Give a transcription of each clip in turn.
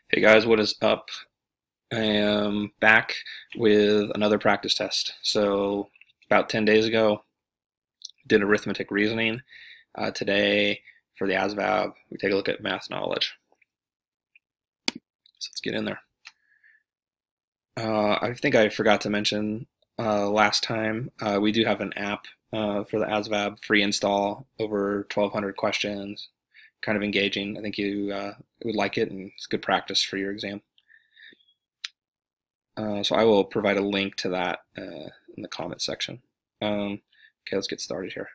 Hey guys, what is up? I am back with another practice test. So about 10 days ago, did arithmetic reasoning. Today, for the ASVAB, we take a look at math knowledge. So let's get in there. I think I forgot to mention last time, we do have an app for the ASVAB, free install, over 1,200 questions, kind of engaging. I think you would like it, and it's good practice for your exam. So I will provide a link to that in the comment section. Okay, let's get started here.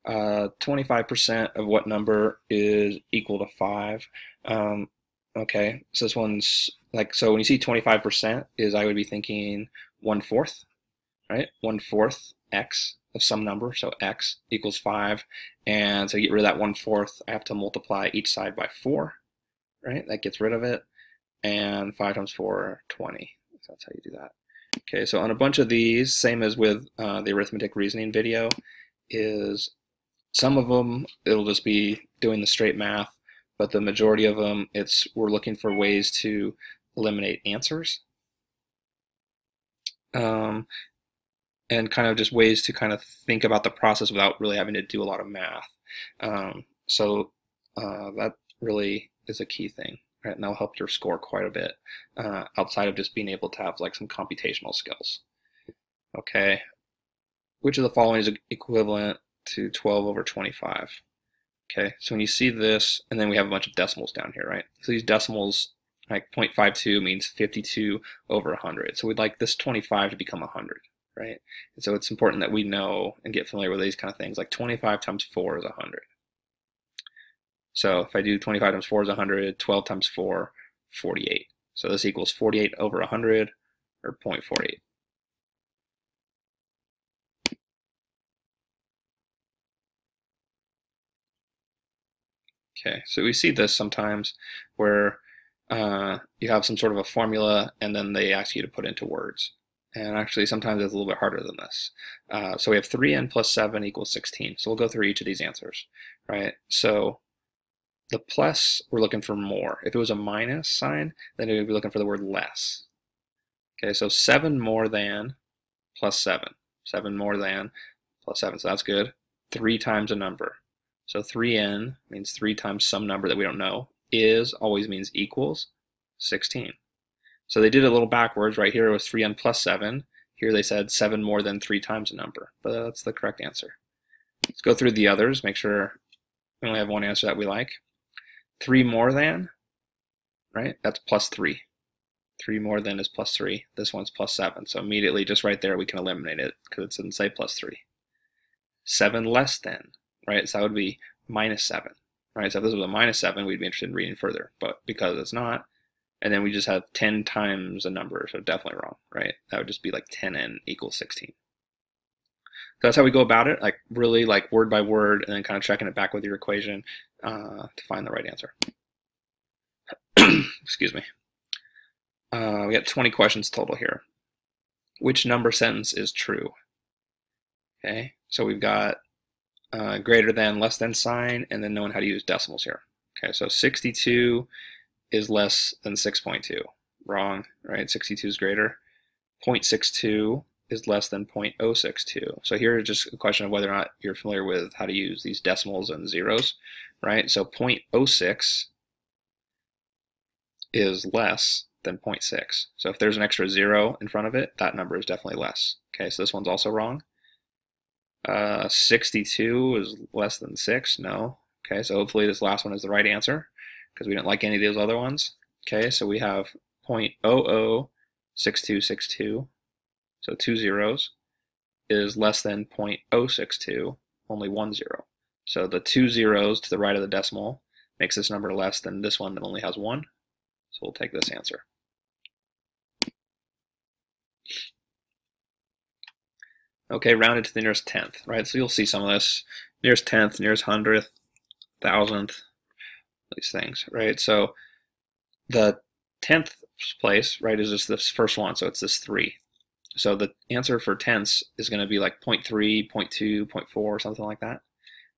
25% of what number is equal to 5? Okay, so this one's like, so when you see 25% is, I would be thinking 1/4, right? 1/4 x of some number, so x equals 5. And so to get rid of that 1/4, I have to multiply each side by 4, right? That gets rid of it. And 5 times 4, 20. So that's how you do that. Okay, so on a bunch of these, same as with the arithmetic reasoning video, is some of them it'll just be doing the straight math, but the majority of them, we're looking for ways to eliminate answers, and kind of just ways to kind of think about the process without really having to do a lot of math. So that really is a key thing. Right, and that'll help your score quite a bit, outside of just being able to have like some computational skills. Okay, which of the following is equivalent to 12 over 25? Okay, so when you see this, and then we have a bunch of decimals down here, right? So these decimals, like 0.52 means 52 over 100. So we'd like this 25 to become 100, right? And so it's important that we know and get familiar with these kind of things, like 25 times 4 is 100. So if I do 25 times 4 is 100, 12 times 4, 48. So this equals 48 over 100, or 0.48. Okay, so we see this sometimes where you have some sort of a formula and then they ask you to put into words. And actually sometimes it's a little bit harder than this. So we have 3n plus 7 equals 16. So we'll go through each of these answers, right? So the plus, we're looking for more. If it was a minus sign, then we would be looking for the word less. Okay, so 7 more than plus 7. 7 more than plus 7, so that's good. 3 times a number. So 3n means 3 times some number that we don't know. Is always means equals 16. So they did it a little backwards. Right here it was 3n plus 7. Here they said 7 more than 3 times a number, but that's the correct answer. Let's go through the others, make sure we only have one answer that we like. 3 more than, right? That's plus 3. 3 more than is plus 3. This one's plus 7. So immediately, just right there, we can eliminate it because it didn't say plus 3. 7 less than, right? So that would be minus 7, right? So if this was a minus 7, we'd be interested in reading further. But because it's not, and then we just have 10 times a number, so definitely wrong, right? That would just be like 10n equals 16. So that's how we go about it, like really like word by word, and then kind of checking it back with your equation to find the right answer. Excuse me. We got 20 questions total here. Which number sentence is true? Okay, so we've got greater than, less than sign, and then knowing how to use decimals here. Okay, so 62 is less than 6.2. Wrong, right? 62 is greater. 0.62 is less than 0.062. So here is just a question of whether or not you're familiar with how to use these decimals and zeros, right? So 0.06 is less than 0.6. So if there's an extra 0 in front of it, that number is definitely less. Okay, so this one's also wrong. 62 is less than 6. No. Okay, so hopefully this last one is the right answer because we didn't like any of those other ones. Okay, so we have 0.006262. So 2 zeros is less than 0.062, only 1 0. So the 2 zeros to the right of the decimal makes this number less than this one that only has 1. So we'll take this answer. Okay, rounded to the nearest tenth, right? So you'll see some of this. Nearest tenth, nearest hundredth, thousandth, these things, right? So the 10th place, right, is just this first one, so it's this 3. So the answer for tenths is going to be like 0.3, 0.2, 0.4, something like that.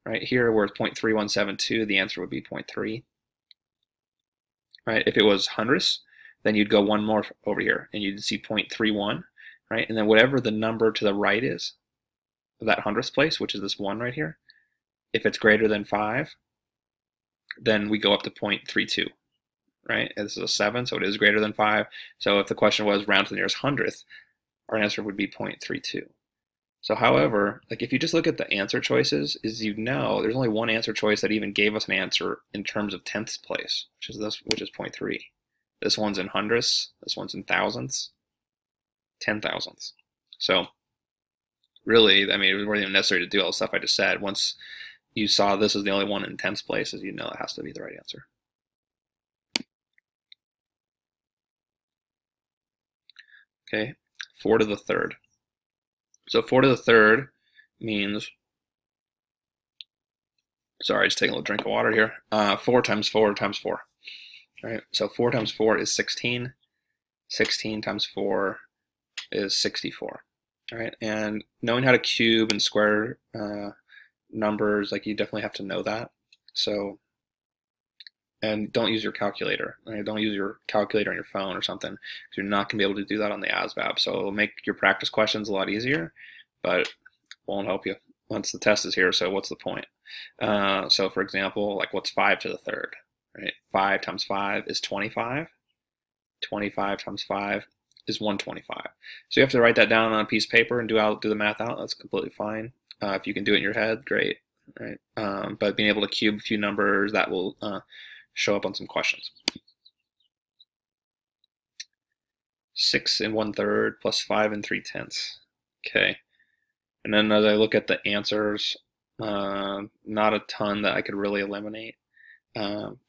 Right here, where it's 0.3172, the answer would be 0.3. right? If it was hundredths, then you'd go one more over here, and you'd see 0.31, right? And then whatever the number to the right is of that hundredths place, which is this 1 right here, if it's greater than 5, then we go up to 0.32, right? And this is a 7, so it is greater than 5. So if the question was round to the nearest hundredth, our answer would be 0.32. So however, like if you just look at the answer choices, is there's only one answer choice that even gave us an answer in terms of tenths place, which is 0.3. This one's in hundredths, this one's in thousandths, 10,000ths. So really, I mean, it wasn't even necessary to do all the stuff I just said. Once you saw this as the only one in tenths places, you know it has to be the right answer. Okay, 4 to the third. So 4 to the third means, sorry, just taking a little drink of water here. 4 times 4 times 4. All right, so 4 times 4 is 16. 16 times 4 is 64. All right, and knowing how to cube and square numbers, like you definitely have to know that. So, and don't use your calculator. Right? Don't use your calculator on your phone or something, because you're not going to be able to do that on the ASVAB. So it'll make your practice questions a lot easier, but won't help you once the test is here. So what's the point? So for example, like what's 5 to the third? Right? 5 times 5 is 25. 25 times 5 is 125. So you have to write that down on a piece of paper and do the math out. That's completely fine. If you can do it in your head, great. Right? But being able to cube a few numbers, that will show up on some questions. 6 1/3 plus 5 3/10. Okay. And then as I look at the answers, not a ton that I could really eliminate.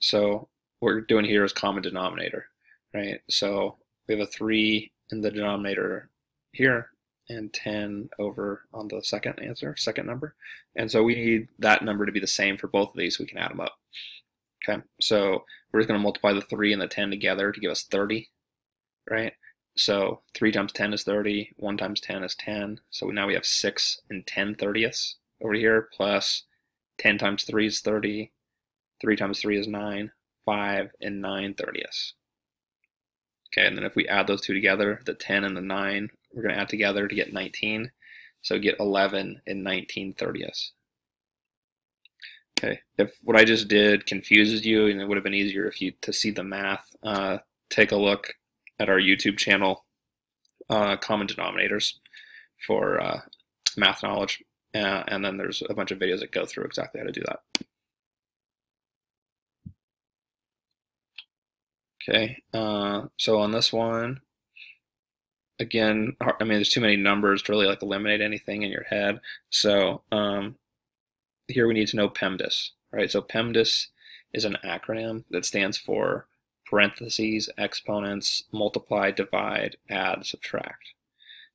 So what we're doing here is common denominator, right? So we have a 3 in the denominator here and 10 over on the second number. And so we need that number to be the same for both of these so we can add them up. Okay, so we're just going to multiply the 3 and the 10 together to give us 30, right? So 3 times 10 is 30, 1 times 10 is 10. So now we have 6 and 10/30ths over here, plus 10 times 3 is 30, 3 times 3 is 9, 5 and 9/30ths. Okay, and then if we add those two together, the 10 and the 9, we're going to add together to get 19. So get 11 and 19/30ths. Okay, if what I just did confuses you, and it would have been easier if you to see the math, take a look at our YouTube channel, Common Denominators for Math Knowledge, and then there's a bunch of videos that go through exactly how to do that. Okay, so on this one, again, I mean, there's too many numbers to really like eliminate anything in your head. So here we need to know PEMDAS, right? So PEMDAS is an acronym that stands for parentheses, exponents, multiply, divide, add, subtract.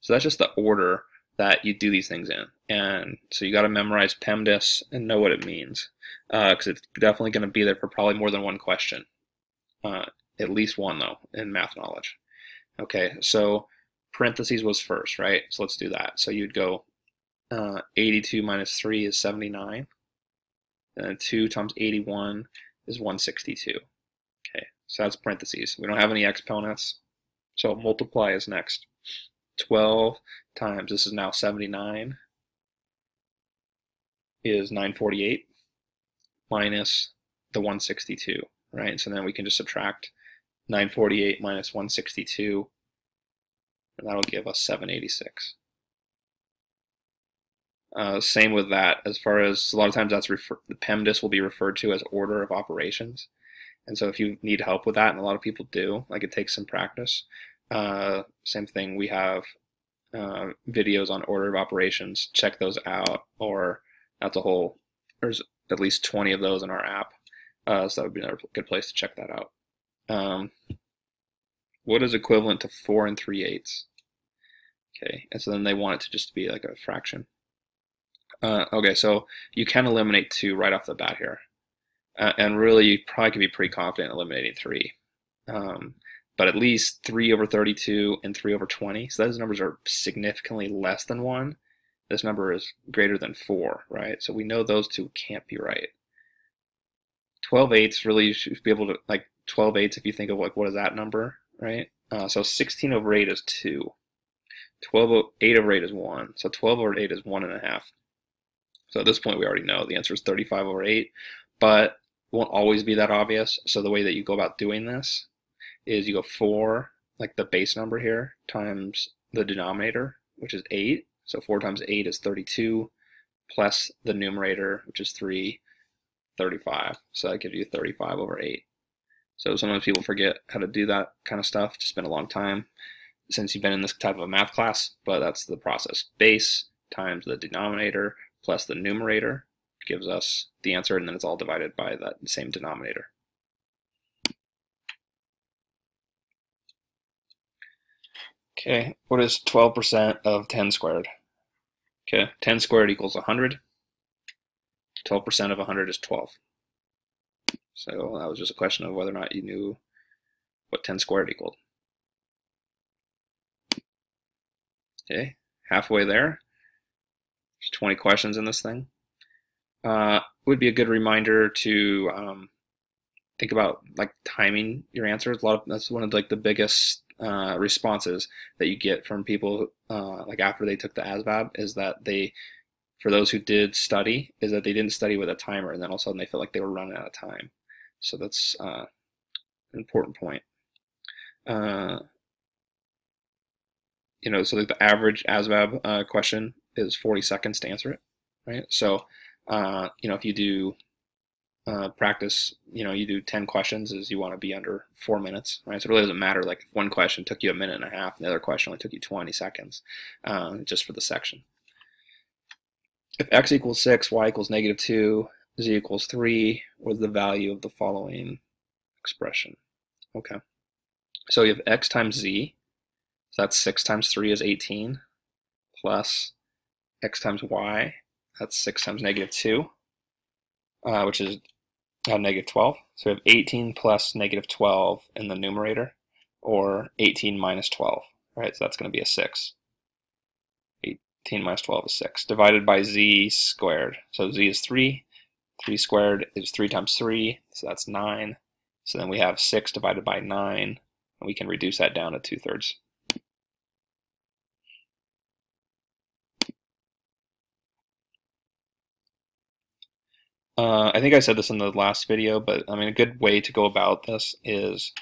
So that's just the order that you do these things in. And so you got to memorize PEMDAS and know what it means, because it's definitely going to be there for probably more than one question. At least one, though, in Math Knowledge. Okay, so parentheses was first, right? So let's do that. So you'd go 82 minus 3 is 79. And then 2 times 81 is 162. Okay, so that's parentheses. We don't have any exponents, so multiply is next. 12 times, this is now 79, is 948 minus the 162, right? So then we can just subtract 948 minus 162, and that'll give us 786. Same with that, as far as a lot of times that's the PEMDAS will be referred to as order of operations. And so if you need help with that, and a lot of people do, like it takes some practice. Same thing, we have videos on order of operations. Check those out, or that's a whole, there's at least 20 of those in our app. So that would be another good place to check that out. What is equivalent to 4 3/8? Okay, and so then they want it to just be like a fraction. Okay, so you can eliminate 2 right off the bat here. And really, you probably can be pretty confident in eliminating 3. But at least 3 over 32 and 3 over 20. So those numbers are significantly less than 1. This number is greater than 4, right? So we know those two can't be right. 12/8 really you should be able to, like 12/8 if you think of like what is that number, right? So 16/8 is 2. 8/8 is 1. So 12/8 is 1.5. So at this point we already know the answer is 35/8, but it won't always be that obvious. So the way that you go about doing this is you go 4, like the base number here, times the denominator, which is 8. So 4 times 8 is 32, plus the numerator, which is 3, 35. So that gives you 35/8. So sometimes people forget how to do that kind of stuff. It's been a long time since you've been in this type of a math class, but that's the process. Base times the denominator plus the numerator gives us the answer, and then it's all divided by that same denominator. Okay, what is 12% of 10 squared? Okay, 10 squared equals 100. 12% of 100 is 12. So that was just a question of whether or not you knew what 10 squared equaled. Okay, halfway there. There's 20 questions in this thing. Would be a good reminder to think about like timing your answers. That's one of like the biggest responses that you get from people like after they took the ASVAB is that for those who did study, is that they didn't study with a timer, and then all of a sudden they feel like they were running out of time. So that's an important point. You know, so like the average ASVAB question is 40 seconds to answer it, right? So, you know, if you do practice, you know, you do 10 questions, is you want to be under 4 minutes, right? So it really doesn't matter, like if one question took you a minute and a half, and the other question only took you 20 seconds, just for the section. If x equals 6, y equals -2, z equals 3, what is the value of the following expression? Okay, so you have x times z, so that's 6 times 3 is 18, plus x times y, that's 6 times -2, which is -12. So we have 18 plus -12 in the numerator, or 18 minus 12, right? So that's going to be a 6. 18 minus 12 is 6, divided by z squared. So z is 3. 3 squared is 3 times 3, so that's 9. So then we have 6 divided by 9, and we can reduce that down to 2/3. I think I said this in the last video, but I mean, a good way to go about this is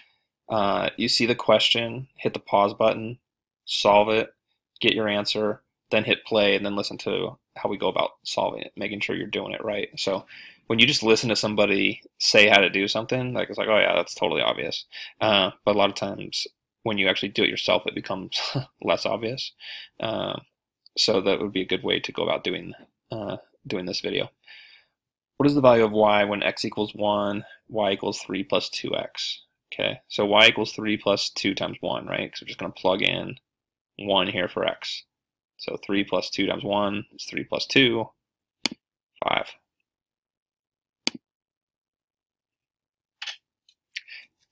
you see the question, hit the pause button, solve it, get your answer, then hit play, and then listen to how we go about solving it, making sure you're doing it right. So when you just listen to somebody say how to do something, like it's like, oh yeah, that's totally obvious. But a lot of times when you actually do it yourself, it becomes less obvious. So that would be a good way to go about doing this video. What is the value of y when x equals 1, y equals 3 plus 2x? Okay, so y equals 3 plus 2 times 1, right? Because we're just going to plug in 1 here for x. So 3 plus 2 times 1 is 3 plus 2, 5.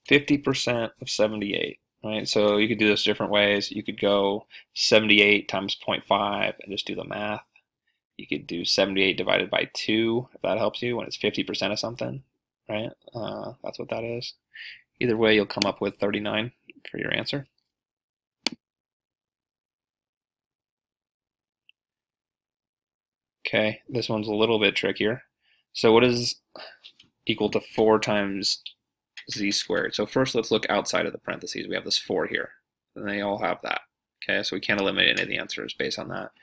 %, of 78, right? So you could do this different ways. You could go 78 times 0.5 and just do the math. You could do 78 divided by 2, if that helps you, when it's 50% of something, right? That's what that is. Either way, you'll come up with 39 for your answer. Okay, this one's a little bit trickier. So what is equal to 4 times z squared? So first let's look outside of the parentheses. We have this 4 here, and they all have that. Okay, so we can't eliminate any of the answers based on that.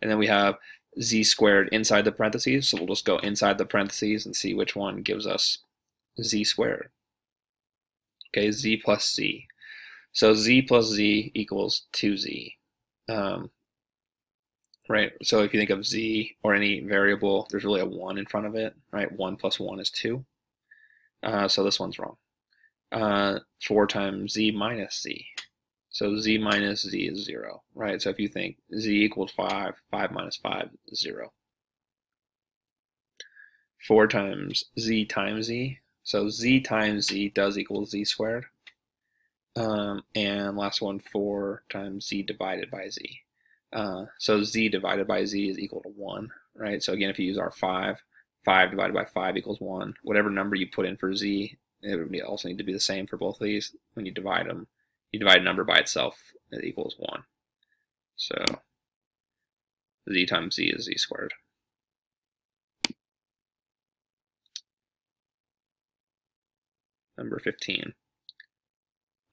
And then we have z squared inside the parentheses, so we'll just go inside the parentheses and see which one gives us z squared. Okay, z plus z. So z plus z equals 2z. Right, so if you think of z or any variable, there's really a 1 in front of it, right? 1 plus 1 is 2. So this one's wrong. 4 times z minus z. So z minus z is 0, right? So if you think z equals 5, 5 minus 5 is 0. 4 times z, so z times z does equal z squared. And last one, 4 times z divided by z. So z divided by z is equal to 1, right? So again, if you use our 5 5 divided by 5 equals 1. Whatever number you put in for z, it would also need to be the same for both of these. When you divide them, you divide a number by itself, it equals 1. So z times z is z squared. Number 15.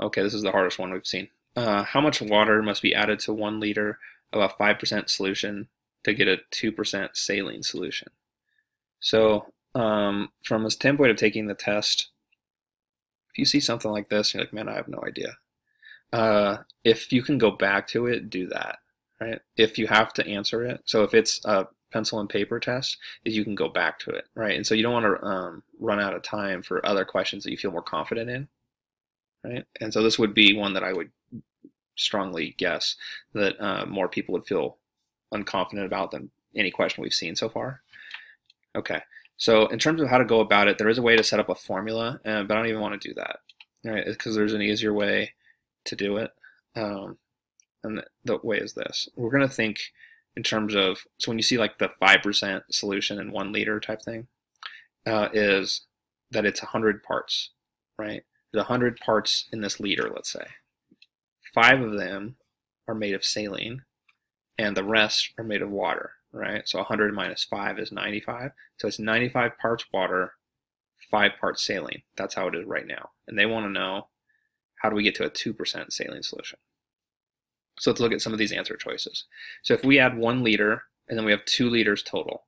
Okay, this is the hardest one we've seen. How much water must be added to 1 liter of a 5% solution to get a 2% saline solution? So from a standpoint of taking the test, if you see something like this, you're like, man, I have no idea. If you can go back to it, do that, right? If you have to answer it, so if it's a pencil and paper test, is you can go back to it, right? And so you don't want to run out of time for other questions that you feel more confident in, right? And so this would be one that I would strongly guess that more people would feel unconfident about than any question we've seen so far. Okay, so in terms of how to go about it, there is a way to set up a formula, but I don't even want to do that, right? Because there's an easier way to do it, and the way is this. We're going to think in terms of, so when you see like the 5% solution in 1 liter type thing, is that it's 100 parts, right? There's 100 parts in this liter, let's say. 5 of them are made of saline, and the rest are made of water, right? So 100 minus 5 is 95. So it's 95 parts water, 5 parts saline. That's how it is right now. And they want to know, how do we get to a 2% saline solution? So let's look at some of these answer choices. So if we add 1 liter, and then we have 2 liters total,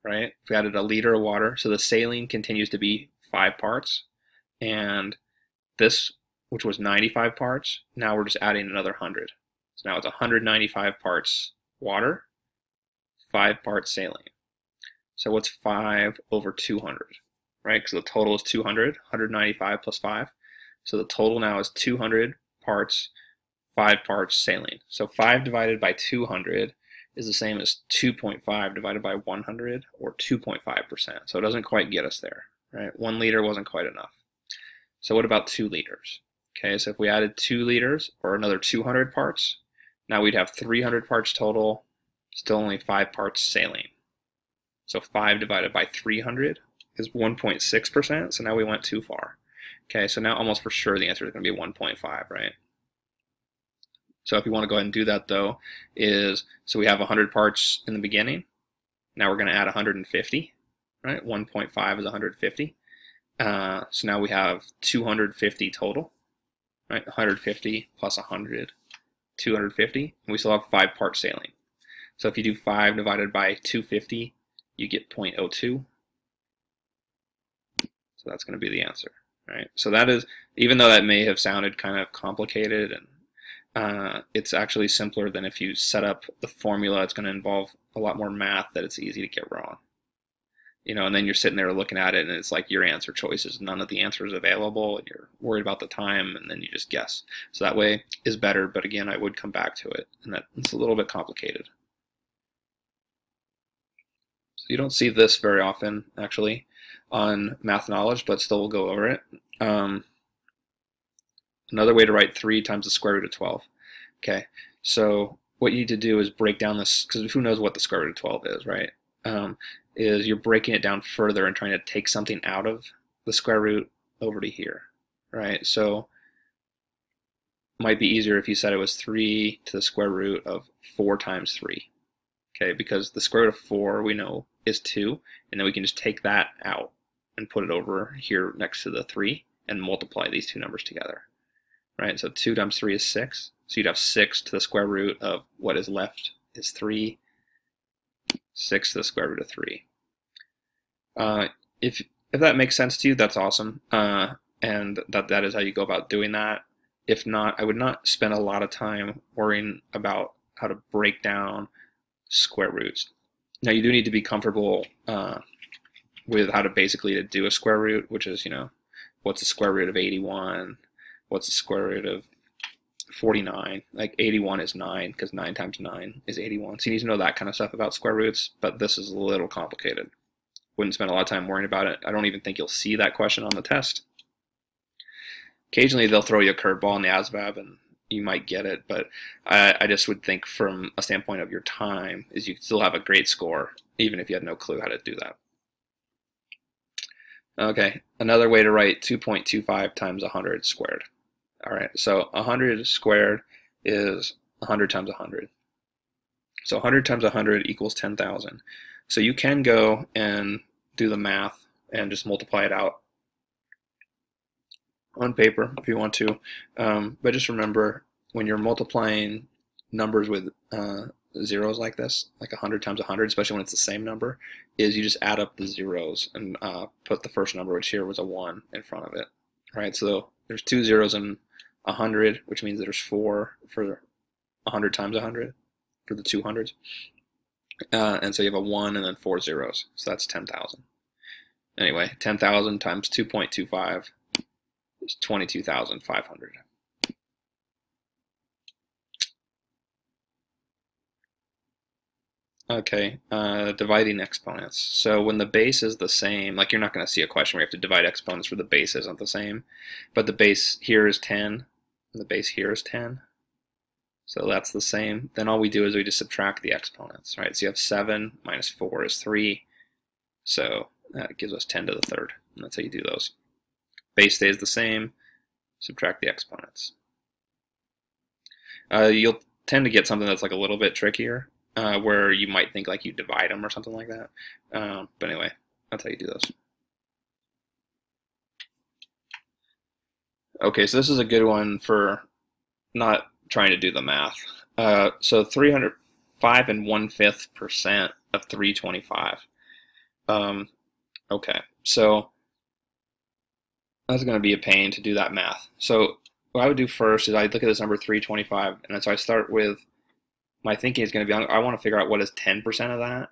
right? If we added a liter of water, so the saline continues to be 5 parts, and this, which was 95 parts, now we're just adding another 100. So now it's 195 parts water, 5 parts saline. So what's 5 over 200, right? Because the total is 200, 195 plus 5. So the total now is 200 parts, 5 parts saline. So 5 divided by 200 is the same as 2.5 divided by 100, or 2.5%. So it doesn't quite get us there, right? 1 liter wasn't quite enough. So what about 2 liters? Okay, so if we added 2 liters, or another 200 parts, now we'd have 300 parts total, still only 5 parts saline. So 5 divided by 300 is 1.6%, so now we went too far. Okay, so now almost for sure the answer is going to be 1.5, right? So if you want to go ahead and do that though, so we have 100 parts in the beginning, now we're going to add 150, right? 1.5 is 150. So now we have 250 total, right? 150 plus 100, 250, and we still have 5 parts saline. So if you do 5 divided by 250, you get 0.02. So that's going to be the answer, right? So that is, even though that may have sounded kind of complicated, and it's actually simpler than if you set up the formula. It's going to involve a lot more math that it's easy to get wrong. You know, and then you're sitting there looking at it, and it's like your answer choices, none of the answers available, and you're worried about the time, and then you just guess. So that way is better, but again, I would come back to it, and it's a little bit complicated. So you don't see this very often, actually, on Math Knowledge, but still we'll go over it. Another way to write 3 times the square root of 12. Okay, so what you need to do is break down this, because who knows what the square root of 12 is, right? Is you're breaking it down further and trying to take something out of the square root over to here, right? So it might be easier if you said it was 3 to the square root of 4 times 3, okay? Because the square root of 4 we know is 2, and then we can just take that out and put it over here next to the 3 and multiply these two numbers together, right? So 2 times 3 is 6, so you'd have 6 to the square root of what is left is 3, 6 to the square root of 3. If that makes sense to you, that's awesome, and that is how you go about doing that. If not, I would not spend a lot of time worrying about how to break down square roots. Now you do need to be comfortable with how to basically do a square root, which is, you know, what's the square root of 81, what's the square root of 49, like 81 is 9, because 9 times 9 is 81. So you need to know that kind of stuff about square roots, but this is a little complicated. Wouldn't spend a lot of time worrying about it. I don't even think you'll see that question on the test. Occasionally they'll throw you a curveball in the ASVAB and you might get it, but I just would think from a standpoint of your time is you still have a great score, even if you had no clue how to do that. Okay, another way to write 2.25 times 100 squared. All right, so 100 squared is 100 times 100. So 100 times 100 equals 10,000. So you can go and do the math and just multiply it out on paper if you want to. But just remember, when you're multiplying numbers with zeros like this, like 100 times 100, especially when it's the same number, is you just add up the zeros and put the first number, which here was a 1, in front of it. Right? So there's 2 zeros in 100, which means there's 4 for 100 times 100 for the 200s. And so you have a 1 and then 4 zeros. So that's 10,000. Anyway, 10,000 times 2.25 is 22,500. Okay, dividing exponents. So when the base is the same, like you're not going to see a question where you have to divide exponents where the base isn't the same, but the base here is 10, and the base here is 10. So that's the same. Then all we do is we just subtract the exponents, right? So you have 7 minus 4 is 3. So that gives us 10 to the third. And that's how you do those. Base stays the same, subtract the exponents. You'll tend to get something that's like a little bit trickier, where you might think like you divide them or something like that. But anyway, that's how you do those. Okay, so this is a good one for not trying to do the math. So 305 1/5% of 325. Okay, so that's going to be a pain to do that math. So what I would do first is I look at this number 325, and so I start with, my thinking is going to be, I want to figure out what is 10% of that,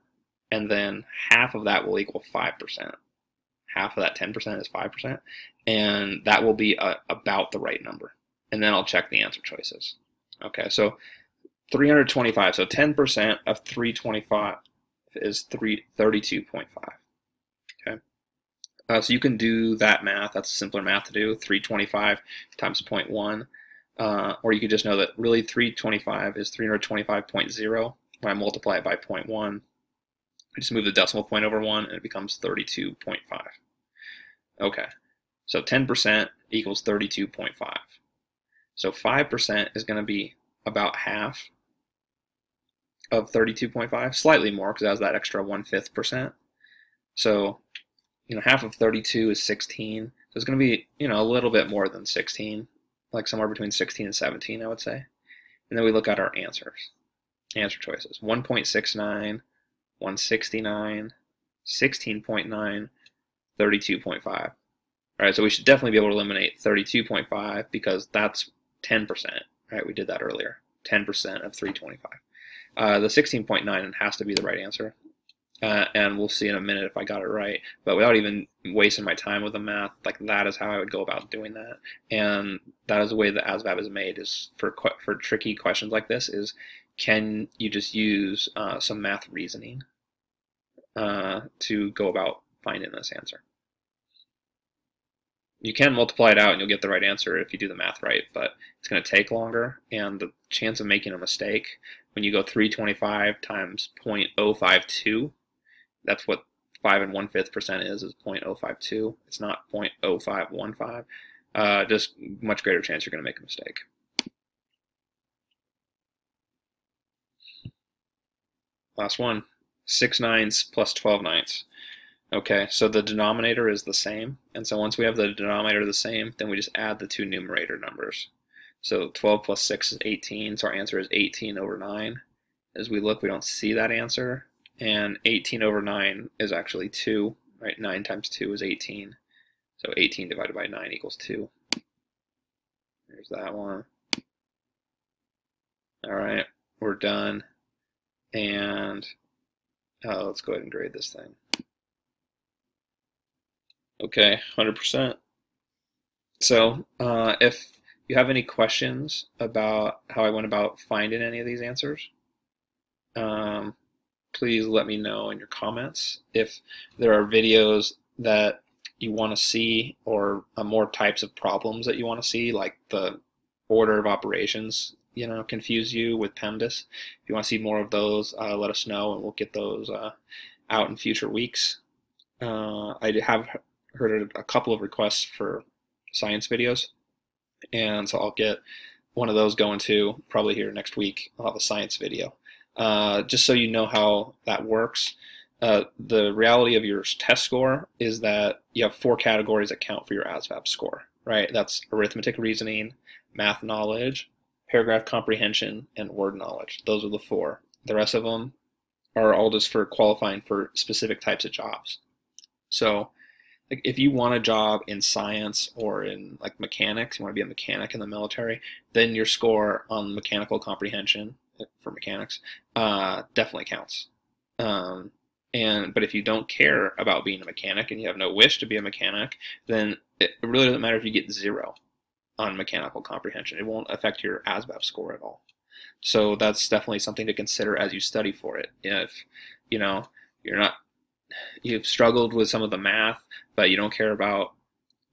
and then half of that will equal 5%. Half of that 10% is 5%, and that will be about the right number. And then I'll check the answer choices. Okay, so 325, so 10% of 325 is 32.5. Okay, so you can do that math. That's simpler math to do, 325 times 0.1. Or you could just know that really 325 is 325.0. When I multiply it by 0.1, I just move the decimal point over 1, and it becomes 32.5. Okay, so 10% equals 32.5. So 5% is going to be about half of 32.5, slightly more because it has that extra 1/5%. So, half of 32 is 16. So it's going to be, a little bit more than 16, like somewhere between 16 and 17, I would say. And then we look at our answer choices. 1.69, 169, 16.9, 32.5. All right, so we should definitely be able to eliminate 32.5 because that's 10%, right? We did that earlier, 10% of 325. The 16.9 has to be the right answer, and we'll see in a minute if I got it right. But without even wasting my time with the math, like that is how I would go about doing that. And that is the way that ASVAB is made, is for tricky questions like this, is can you just use some math reasoning to go about finding this answer. You can multiply it out and you'll get the right answer if you do the math right, but it's going to take longer, and the chance of making a mistake when you go 325 times 0.052, that's what 5 1/5% is 0.052. It's not 0.0515. Just much greater chance you're going to make a mistake. Last one, 6 9s plus 12 9s. Okay, so the denominator is the same, and so once we have the denominator the same, then we just add the two numerator numbers. So 12 plus 6 is 18, so our answer is 18 over 9. As we look, we don't see that answer, and 18 over 9 is actually 2, right? 9 times 2 is 18, so 18 divided by 9 equals 2. There's that one. All right, we're done, and let's go ahead and grade this thing. Okay, 100%. So if you have any questions about how I went about finding any of these answers, please let me know in your comments. If there are videos that you want to see, or more types of problems that you want to see, like the order of operations, confuse you with PEMDAS. If you want to see more of those, let us know, and we'll get those out in future weeks. I have heard a couple of requests for science videos, and so I'll get one of those going too, probably here next week. I'll have a science video. Just so you know how that works, the reality of your test score is that you have 4 categories that count for your ASVAB score, right? That's arithmetic reasoning, math knowledge, paragraph comprehension, and word knowledge. Those are the 4. The rest of them are all just for qualifying for specific types of jobs. So like if you want a job in science or in like mechanics, you want to be a mechanic in the military, then your score on mechanical comprehension for mechanics definitely counts. But if you don't care about being a mechanic and you have no wish to be a mechanic, then it really doesn't matter if you get 0 on mechanical comprehension. It won't affect your ASVAB score at all. So that's definitely something to consider as you study for it. If you've struggled with some of the math, but you don't care about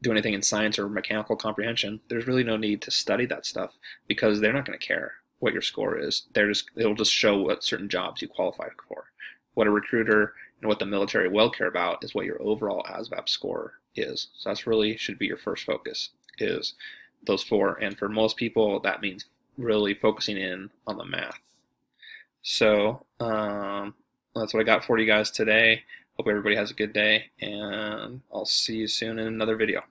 doing anything in science or mechanical comprehension, there's really no need to study that stuff because they're not going to care what your score is. It'll just show what certain jobs you qualify for. What a recruiter and what the military will care about is what your overall ASVAB score is. So that's really should be your first focus, is those 4. And for most people, that means really focusing in on the math. So that's what I got for you guys today. Hope everybody has a good day, and I'll see you soon in another video.